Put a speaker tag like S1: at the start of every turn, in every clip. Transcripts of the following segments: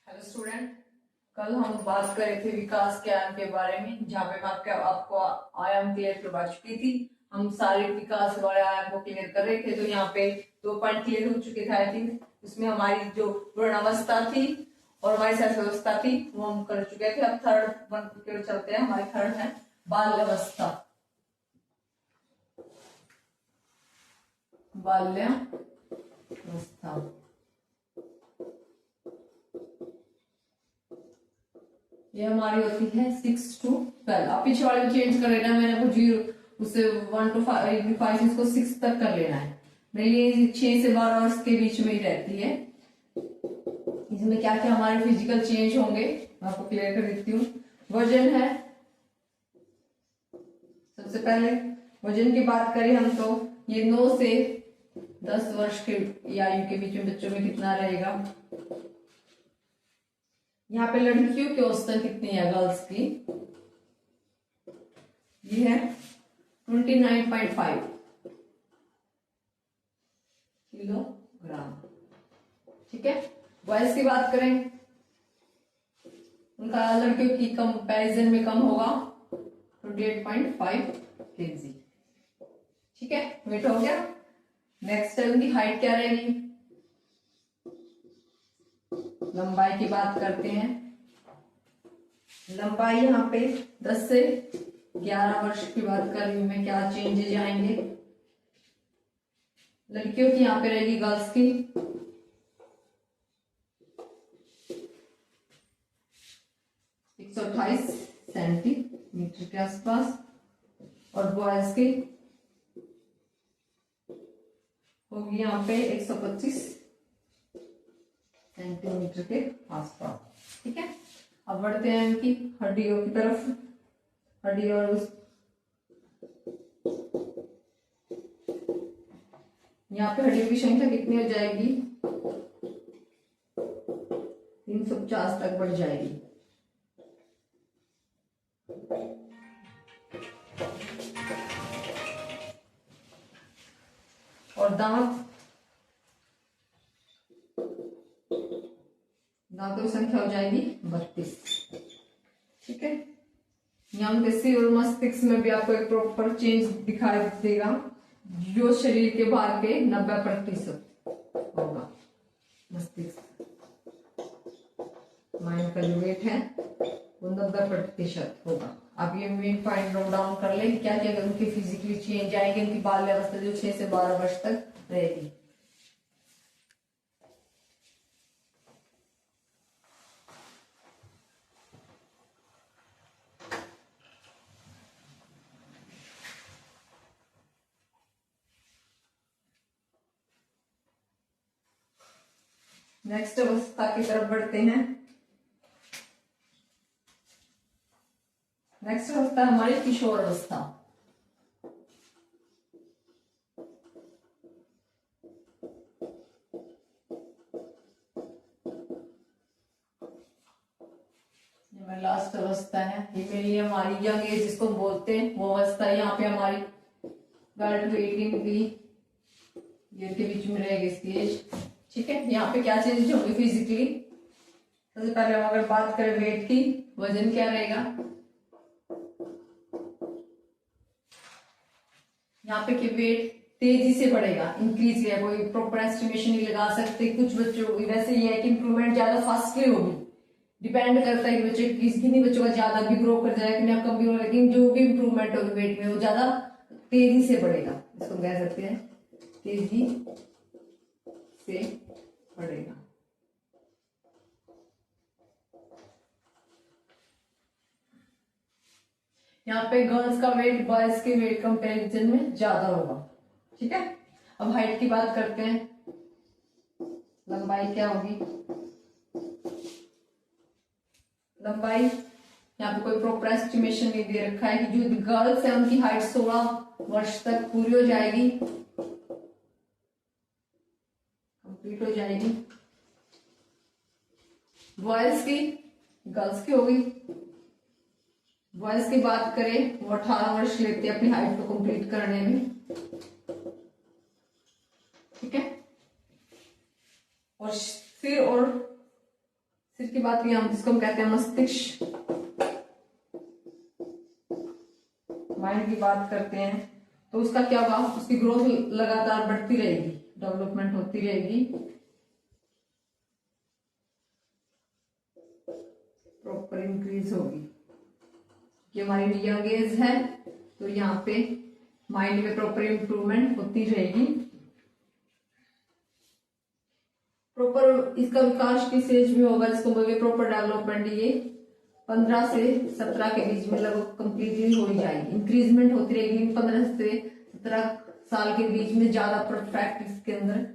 S1: Hello student. कल हम बात कर रहे थे विकास के आयाम के बारे में, जहाँ पे मैं आपको आयाम क्लियर करवा चुकी थी। हम सारे विकास वाले आयाम को क्लियर कर रहे थे, तो यहाँ पे 2 पॉइंट क्लियर हो चुके थे आई थिंक। उसमें हमारी जो पूर्णावस्था थी और हमारी शैशवावस्था थी वो हम कर चुके थे। अब थर्ड वन की चलते हैं। हमारी थर्ड है बाल्यावस्था। बाल्यावस्था ये हमारी होती है 6 to 12। आप पीछे वाले चेंज कर लेना, मैंने को 0 उसे 1 to 5 इसको 6 तक कर लेना है। मेरे लिए 6 से 12 वर्ष के बीच में ही रहती है। इसमें क्या क्या हमारे फिजिकल चेंज होंगे मैं आपको क्लियर कर देती हूँ। वजन है, सबसे पहले वजन की बात करें हम तो ये 9 से 10 वर्ष के आयु के बीच में बच्चों में कितना रहेगा। यहाँ पे लड़कियों की औसतन कितनी है, गर्ल्स की ये है 29.5 किलोग्राम। ठीक है। बॉयज की बात करें, उनका लड़कियों की कंपैरिजन में कम होगा 28.5 kg। ठीक है, वेट हो गया। नेक्स्ट है उनकी हाइट क्या रहेगी। लंबाई की बात करते हैं। लंबाई यहाँ पे 10 से 11 वर्ष की बात कर रही हूं मैं, क्या चेंजेज आएंगे। लड़कियों की यहाँ पे रहेगी, गर्ल्स की 128 सेंटीमीटर के आसपास और बॉयज की होगी यहाँ पे 125 सेंटीमीटर के आसपास। ठीक है, अब बढ़ते हैं इनकी हड्डियों की तरफ। हड्डी और यहाँ पे हड्डियों की संख्या कितनी हो जाएगी, 350 तक बढ़ जाएगी। और दांतों की संख्या हो जाएगी 32। ठीक है, यहाँ पे सिर और मस्तिष्क में भी आपको एक प्रॉपर चेंज दिखाई देगा, जो शरीर के भार के 90% होगा। मस्तिष्क माइंड का जो वेट है वो 90% होगा। आप ये मेन पॉइंट नोट डाउन कर लें, क्या क्या उनके फिजिकली चेंज आएंगे। उनकी बाल्यावस्था जो 6 से 12 वर्ष तक रहेगी। नेक्स्ट अवस्था की तरफ बढ़ते हैं। नेक्स्ट अवस्था हमारी किशोर अवस्था। ये लास्ट अवस्था है, ये मेरी हमारी यंग एज जिसको बोलते हैं वो अवस्था है। यहाँ पे हमारी 12 to 18 की ईयर के बीच में रहेगी इसकी एज। ठीक है, यहाँ पे क्या चेंजेस होंगे फिजिकली। सबसे पहले हम अगर बात करें वेट की, वजन क्या रहेगा। यहाँ पे वेट तेजी से बढ़ेगा, इंक्रीज किया, कोई प्रॉपर एस्टिमेशन नहीं लगा सकते। कुछ बच्चों वैसे ये है कि इंप्रूवमेंट ज्यादा फास्टली होगी, डिपेंड करता है कि बच्चे किन्हीं बच्चों का ज्यादा भी ग्रो कर जाएगा कि कम भी हो, लेकिन जो भी इंप्रूवमेंट होगी वेट में वो ज्यादा तेजी से बढ़ेगा। इसको कह सकते हैं तेजी से बढ़ेगा। यहाँ पे गर्ल्स का वेट बॉयज के वेट कंपैरिजन में ज्यादा होगा। ठीक है, अब हाइट की बात करते हैं। लंबाई क्या होगी। लंबाई यहाँ पे कोई प्रॉपर एस्टिमेशन नहीं दे रखा है कि जो गर्ल्स है उनकी हाइट 16 वर्ष तक पूरी हो जाएगी, कंप्लीट हो जाएगी। बॉयज की, गर्ल्स की होगी। बॉयज की बात करें वो 18 वर्ष लेते हैं अपनी हाइट को कंप्लीट करने में। ठीक है, और सिर और सिर की बात की हम जिसको हम कहते हैं मस्तिष्क, माइंड की बात करते हैं, तो उसका क्या होगा, उसकी ग्रोथ लगातार बढ़ती रहेगी, डेवलपमेंट होती रहेगी, प्रॉपर इंक्रीज होगी। ये हमारी यंग एज है तो यहाँ पे माइंड में प्रॉपर इंप्रूवमेंट होती रहेगी। प्रॉपर इसका विकास किस एज में होगा, जिसको बोलेंगे प्रॉपर डेवलपमेंट, ये 15 से 17 के बीच में लगभग कंप्लीटली हो ही जाएगी। इंक्रीजमेंट होती रहेगी 15 से 17 साल के बीच में, ज्यादा परफेक्ट इसके अंदर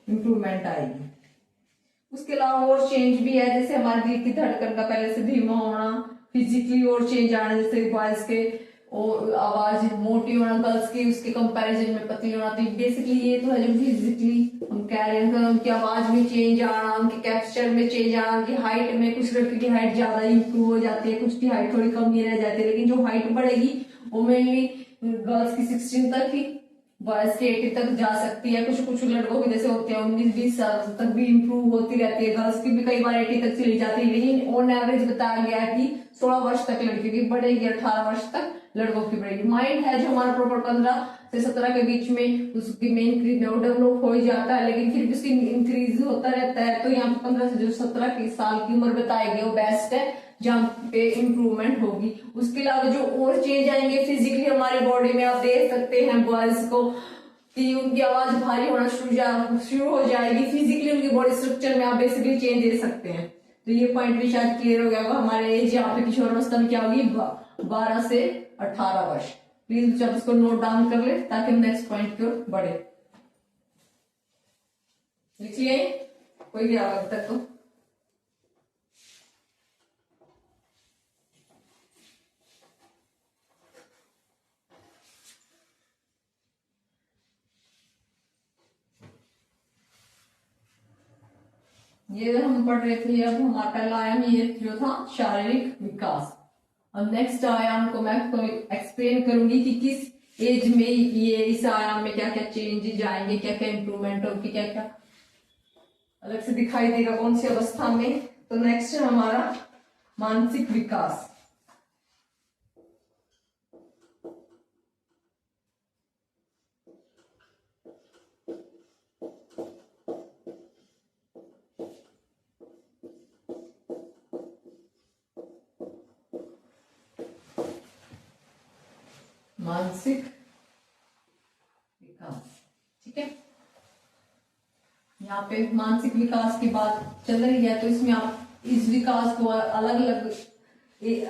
S1: इंप्रूवमेंट आएगी। उसके अलावा और चेंज भी है, जैसे हमारे दिल की धड़कन का पहले से धीमा होना, फिजिकली और चेंज आना, जैसे बॉयज के और आवाज मोटी होना, गर्ल्स की उसके कंपैरिजन में पतली होना। तो बेसिकली ये तो है जो फिजिकली हम कह रहे हैं, उनकी आवाज में चेंज आना, उनके कैप्चर में चेंज आना, उनकी हाइट में, कुछ लड़की की हाइट ज्यादा इंप्रूव हो जाती है, कुछ की हाइट थोड़ी कम ही रह जाती है, लेकिन जो हाइट बढ़ेगी वो मेनली गर्ल्स की 16 तक ही, बॉयज की 80 तक जा सकती है। कुछ कुछ लड़कों की जैसे होते हैं 19-20 साल तक भी इंप्रूव होती रहती है, गर्ल्स की भी कई बार 80 तक चली जाती है, लेकिन ऑन एवरेज बताया गया है कि 16 वर्ष तक लड़की की बढ़ेगी, 18 वर्ष तक लड़कों की बढ़ेगी। माइंड है जो हमारा प्रॉपर 15 से 17 के बीच में उसकी मेन इंक्रीज डेवलप हो ही जाता है, लेकिन फिर भी उसकी इंक्रीज होता रहता है। तो यहाँ पे 15 से जो 17 की साल की उम्र बताई गई वो बेस्ट है, जहाँ पे इम्प्रूवमेंट होगी। उसके अलावा जो और चेंज आएंगे फिजिकली हमारे बॉडी में, आप देख सकते हैं बॉयज को कि उनकी आवाज भारी होना शुरू हो जाएगी, फिजिकली उनकी बॉडी स्ट्रक्चर में आप बेसिकली चेंज दे सकते हैं। तो ये पॉइंट भी शायद क्लियर हो गया होगा। हमारे एज यहाँ पे किशोरावस्था में क्या होगी, 12 से 18 वर्ष। प्लीज आप इसको नोट डाउन कर ले ताकि हम नेक्स्ट पॉइंट की ओर बढ़े। लिखिए, कोई भी अब तक तो ये हम पढ़ रहे थे। अब हमारा पहला आयाम ये जो था शारीरिक विकास। अब नेक्स्ट आयाम को मैं एक्सप्लेन करूंगी कि किस एज में ये इस आयाम में क्या क्या चेंजेस आएंगे, क्या क्या इंप्रूवमेंट होगी, क्या क्या अलग से दिखाई देगा कौन सी अवस्था में। तो नेक्स्ट है हमारा मानसिक विकास। मानसिक विकास, ठीक है। यहाँ पे मानसिक विकास की बात चल रही है, तो इसमें आप इस विकास को अलग अलग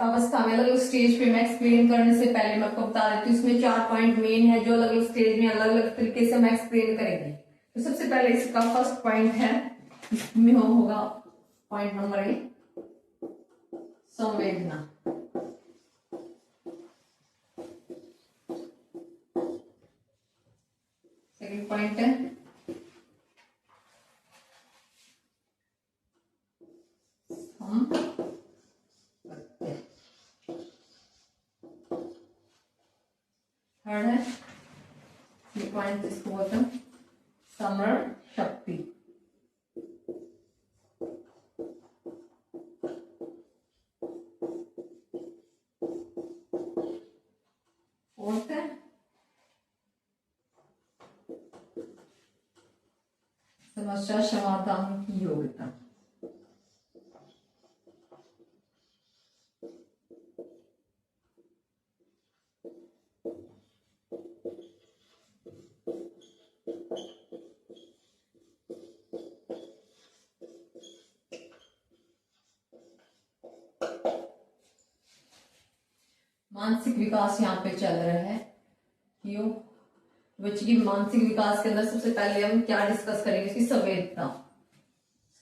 S1: अवस्था में, अलग अलग स्टेज पे मैं एक्सप्लेन करने से पहले मैं आपको बता देती हूँ। इसमें 4 पॉइंट मेन है जो अलग अलग स्टेज में अलग अलग तरीके से हम एक्सप्लेन करेंगे। तो सबसे पहले इसका फर्स्ट पॉइंट है, इसमें होगा पॉइंट नंबर 1, संवेदना। सेकंड पॉइंट है थर्ड है ये पॉइंट जिसको बोलते हैं स्मरण शक्ति। फोर्थ है समस्या समाधान की योग्यता। मानसिक विकास यहाँ पे चल रहा है। क्यों? बच्चे की मानसिक विकास के अंदर सबसे पहले हम क्या डिस्कस करेंगे, इसकी संवेदना।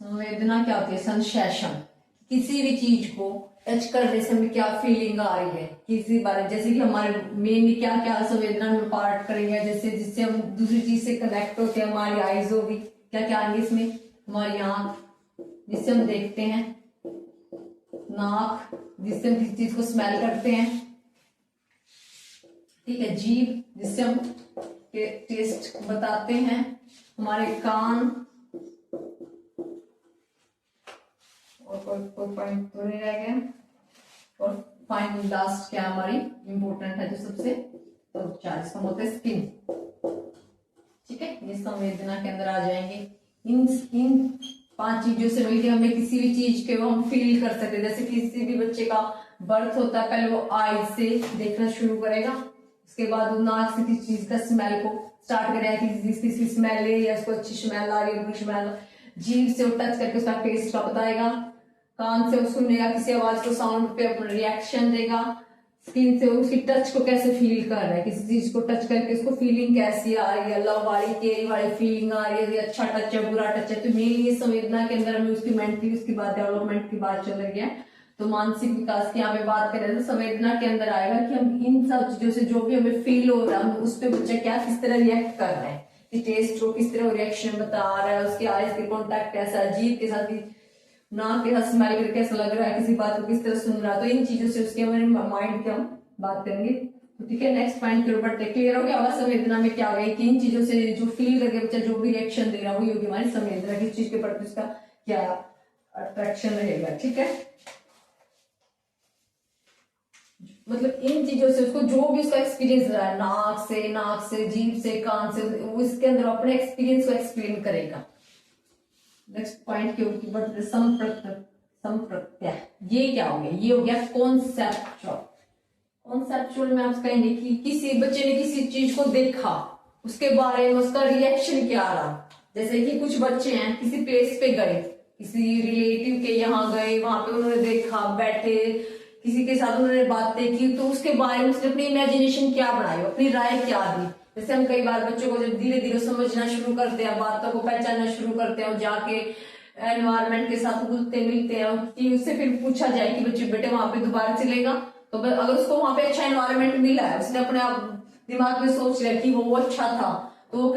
S1: संवेदना क्या होती है? सेंसेशन, किसी भी चीज को टच करने से हमें क्या फीलिंग आ रही है किसी बारे, जैसे कि हमारे मेनली क्या क्या संवेदना में पार्ट करेंगे, जैसे जिससे हम दूसरी चीज से कनेक्ट होते हैं। हमारी आईज होगी, क्या क्या आएंगे इसमें, हमारी आंख जिससे हम देखते हैं, नाक जिससे हम किसी चीज को स्मेल करते हैं, ठीक है, जीभ जिससे हम टेस्ट बताते हैं, हमारे कान और कोई पॉइंट तो नहीं रह गया। और फाइनल लास्ट क्या हमारी इंपॉर्टेंट है जो सबसे, तो चार इसका होता है स्किन। ठीक है, ये संवेदना के अंदर आ जाएंगे। इन 5 चीजों से मिलकर हमें किसी भी चीज के हम फील कर सकते हैं। जैसे किसी भी बच्चे का बर्थ होता है, पहले वो आई से देखना शुरू करेगा, उसके बाद वो नाक से किसी चीज का स्मेल को स्टार्ट करेगा कि किसी स्मेल है या उसको अच्छी स्मेल आ रही है, बुरी स्मेल। जीभ से वो टच करके उसका टेस्ट का बताएगा, कान से वो सुनेगा किसी आवाज को, साउंड पे अपना रिएक्शन देगा, स्किन से उसकी टच को कैसे फील कर रहा है, किसी चीज को टच करके उसको फीलिंग कैसी आ रही है, लव वाली केयर वाली फीलिंग आ रही है, अच्छा टच है बुरा टच है। तो मेन ये संवेदना के अंदर हमें उसकी मेंटली उसकी बात डेवलपमेंट की बात चल रही है, तो मानसिक विकास की यहाँ पे बात करें तो संवेदना के अंदर आएगा कि हम इन सब चीजों से जो भी हमें फील हो रहा है उस पर बच्चा क्या किस तरह रिएक्ट कर रहा है, कि टेस्ट को किस तरह रिएक्शन बता रहा है, उसके आईज के कॉन्टेक्ट कैसा है, जीभ के साथ नाक के साथ स्मेल करके कैसा लग रहा है, किसी बात को किस तरह सुन रहा है। तो इन चीजों से उसके हमारे माइंड की हम बात करेंगे। तो ठीक है, नेक्स्ट पॉइंट के ऊपर क्लियर हो गया हमारा संवेदना में क्या गई, कि इन चीजों से जो फील करके बच्चा जो भी रिएक्शन दे रहा है वही होगी हमारी संवेदना, किस चीज के प्रति उसका क्या अट्रैक्शन रहेगा। ठीक है, मतलब इन चीजों से उसको जो भी उसका एक्सपीरियंस रहा है, नाक से जीभ से कान से, वो इसके अंदर अपने एक्सपीरियंस को एक्सप्लेन करेगा। नेक्स्ट पॉइंट के ऊपर संप्रत्यय, ये क्या हो गया, ये हो गया कॉन्सेप्चुअल। कॉन्सेप्चुअल में आप कहेंगे कि किसी बच्चे ने किसी चीज को देखा, उसके बारे में उसका रिएक्शन क्या रहा। जैसे कि कुछ बच्चे हैं किसी प्लेस पे गए, किसी रिलेटिव के यहाँ गए, वहां पे उन्होंने देखा, बैठे, किसी के साथ उन्होंने बातें की, तो उसके बारे में उसने अपनी इमेजिनेशन क्या बनाई, अपनी राय क्या दी। जैसे हम कई बार बच्चों को जब धीरे धीरे समझना शुरू करते हैं, बातों को पहचानना शुरू करते हैं, और जाके एनवायरमेंट के साथ घुलते मिलते हैं, कि उससे फिर पूछा जाए कि बच्चे बेटे वहां पे दोबारा चलेगा, तो अगर उसको वहां पे अच्छा एनवायरमेंट मिला है, उसने अपने आप दिमाग में सोच लिया कि वो अच्छा था, तो वो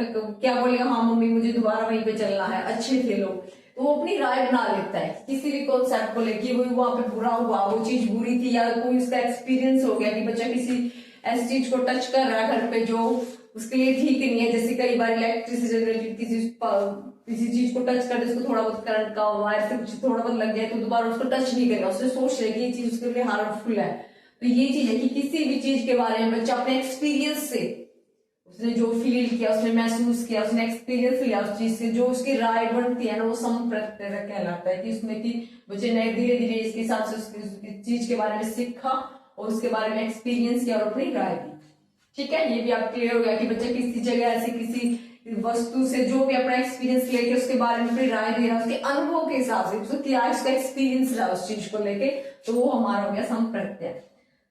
S1: क्या बोलेगा, हाँ मम्मी मुझे दोबारा वहीं पे चलना है, अच्छे थे लोग। तो वो अपनी राय बना लेता है किसी भी कॉन्सेप्ट को लेके, वो वहां पे बुरा हुआ, वो चीज बुरी थी, या कोई उसका एक्सपीरियंस हो गया कि बच्चा किसी ऐसी चीज को टच कर रहा है घर पे जो उसके लिए ठीक नहीं है। जैसे कई बार इलेक्ट्रिसिटी रिलेटेड किसी चीज को टच कर दे, उसको थोड़ा बहुत करंट का वायर से कुछ थोड़ा बहुत लग गया, तो दोबारा उसको टच नहीं करेगा, उसने सोच लिया कि ये चीज उसके लिए हार्मफुल है। तो ये चीज है कि किसी भी चीज के बारे में बच्चा अपने एक्सपीरियंस से, उसने जो फील किया, उसने महसूस किया, उसने एक्सपीरियंस लिया उस चीज से, जो उसकी राय बनती है ना, वो संप्रत्यय कहलाता है। कि उसमें कि बच्चे ने धीरे धीरे इसके हिसाब से उसकी चीज के बारे में सीखा और उसके बारे में एक्सपीरियंस किया और अपनी राय दी। ठीक है, ये भी आप क्लियर हो गया कि बच्चा किसी जगह ऐसी किसी वस्तु से जो भी अपना एक्सपीरियंस लेके उसके बारे में अपनी राय दे रहा है, उसके अनुभव के हिसाब से क्या उसका एक्सपीरियंस रहा उस चीज को लेके, तो वो हमारा हो गया संप्रत्यय।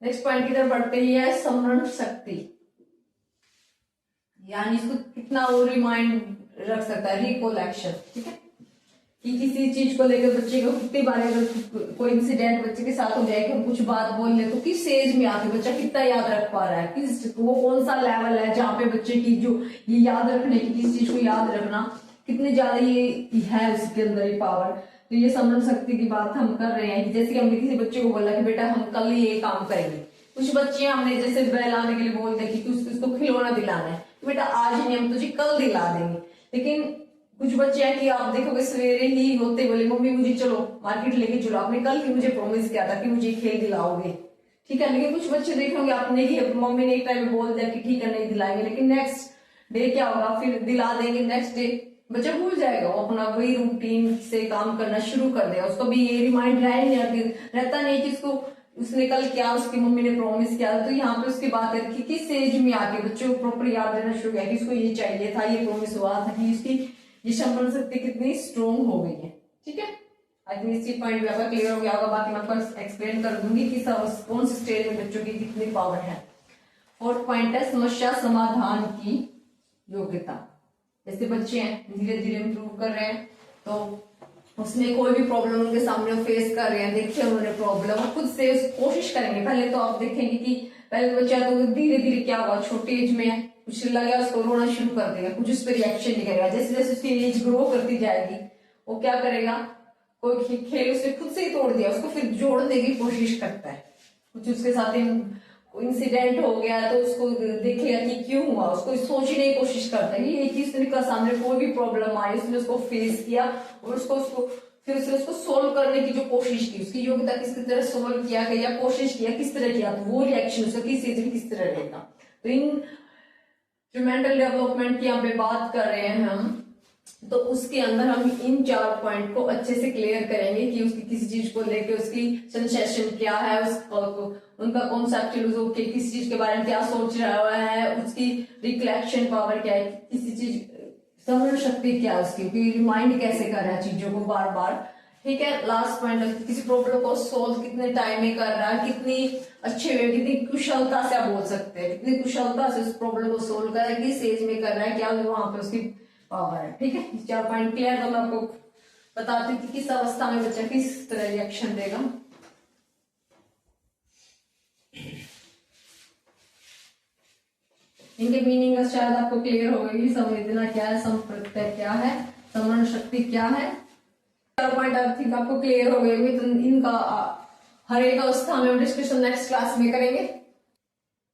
S1: नेक्स्ट पॉइंट की तरफ बढ़ते ही है स्मरण शक्ति, यानी इसको कितना वो रिमाइंड रख सकता है, रिकोलेक्शन। ठीक है, कि किसी चीज को लेकर बच्चे को कितनी बार अगर कोई इंसिडेंट बच्चे के साथ हो जाए कि हम कुछ बात बोल ले, तो किस एज में आके बच्चा कितना याद रख पा रहा है, किस वो कौन सा लेवल है जहाँ पे बच्चे की जो ये याद रखने की, किस चीज को याद रखना कितने ज्यादा ये है उसके अंदर ये पावर। तो ये स्मरण शक्ति की बात हम कर रहे हैं कि जैसे कि हमने किसी बच्चे को बोला कि बेटा हम कल ये काम करेंगे। कुछ बच्चे हमने जैसे बहलाने के लिए बोलते हैं कि उसको खिलौना दिलाना है, बेटा आज नहीं हम तुझे कल दिला देंगे। लेकिन कुछ बच्चे हैं कि आप देखोगे सवेरे ही होते बोले मम्मी मुझे चलो मार्केट लेके चलो, आपने कल ही मुझे प्रॉमिस किया था कि मुझे खेल दिलाओगे। ठीक है, लेकिन कुछ बच्चे देखोगे आपने ही मम्मी ने एक टाइम में बोल दिया कि ठीक है नहीं दिलाएंगे, लेकिन नेक्स्ट डे क्या होगा, फिर दिला देंगे, नेक्स्ट डे बच्चा भूल जाएगा, वो अपना वही रूटीन से काम करना शुरू कर देगा। उसको भी ये रिमाइंड रहता नहीं कि उसको उसने कल क्या उसकी मम्मी ने प्रॉमिस किया था। तो यहाँ पे उसकी बात है कि किस एज में आके बच्चों को प्रॉपर याद रहना शुरू किया कि इसको ये चाहिए था, ये प्रॉमिस हुआ था, कि इसकी ये स्मरण शक्ति कितनी स्ट्रोंग हो गई है। ठीक है, आई थिंक इसी पॉइंट भी आपका क्लियर हो गया होगा। बाकी मैं आपको एक्सप्लेन कर दूंगी कि कौन से स्टेज में बच्चों की कितनी पावर है। फोर्थ पॉइंट है समस्या समाधान की योग्यता। जैसे बच्चे हैं धीरे धीरे इम्प्रूव कर रहे हैं, तो उसमें कोई भी प्रॉब्लम उनके सामने फेस कर रहे हैं, देखिए उन्होंने प्रॉब्लम खुद से कोशिश करेंगे। पहले तो आप देखेंगे कि पहले बच्चा तो धीरे धीरे क्या हुआ, छोटी एज में कुछ लगा उसको रोना शुरू कर देगा, कुछ उस पर रिएक्शन नहीं करेगा। जैसे जैसे उसकी एज ग्रो करती जाएगी वो क्या करेगा, कोई खेल उसने खुद से ही तोड़ दिया उसको फिर जोड़ने की कोशिश करता है। कुछ उसके साथ इंसिडेंट हो गया तो उसको देखेगा कि क्यों हुआ, उसको सोचने की कोशिश करता है कि एक ही उसने सामने कोई भी प्रॉब्लम आई उसने उसको फेस किया और उसको फिर उसने उसको सोल्व करने की जो कोशिश की, उसकी योग्यता किस तरह सोल्व किया गया, कोशिश किया किस तरह किया, तो वो रिएक्शन उसका किस एज में किस तरह रहेगा। तो इन जो मेंटल डेवलपमेंट की यहाँ पे बात कर रहे हैं हम, तो उसके अंदर हम इन 4 पॉइंट को अच्छे से क्लियर करेंगे कि उसकी किसी चीज को लेके उसकी सेंसेशन क्या है, उनका कॉन्सेप्चुअल किसी चीज के बारे में क्या सोच रहा है, उसकी रिकलेक्शन पावर क्या है, किसी चीज स्मरण शक्ति क्या है उसकी, रिमाइंड कैसे कर रहा है चीजों को बार बार। ठीक है, लास्ट पॉइंट, किसी प्रॉब्लम को सोल्व कितने टाइम में कर रहा है, कितनी अच्छे वे, कितनी कुशलता से आप बोल सकते हैं, कितनी कुशलता से उस प्रॉब्लम को सोल्व कर रहा है, किस एज में कर रहा है, क्या वहां पे उसकी पावर है। ठीक है, 4 पॉइंट क्लियर। तो मैं आपको बताती हूँ कि किस अवस्था में बच्चा किस तरह रिएक्शन देगा। इनके मीनिंग शायद आपको क्लियर हो गई। संवेदना क्या है, संप्रत्यय क्या है, स्मरण शक्ति क्या है, 4 पॉइंट आई थिंक आपको क्लियर हो गए। तो इनका हर एक अवस्था में डिस्कशन नेक्स्ट क्लास में करेंगे।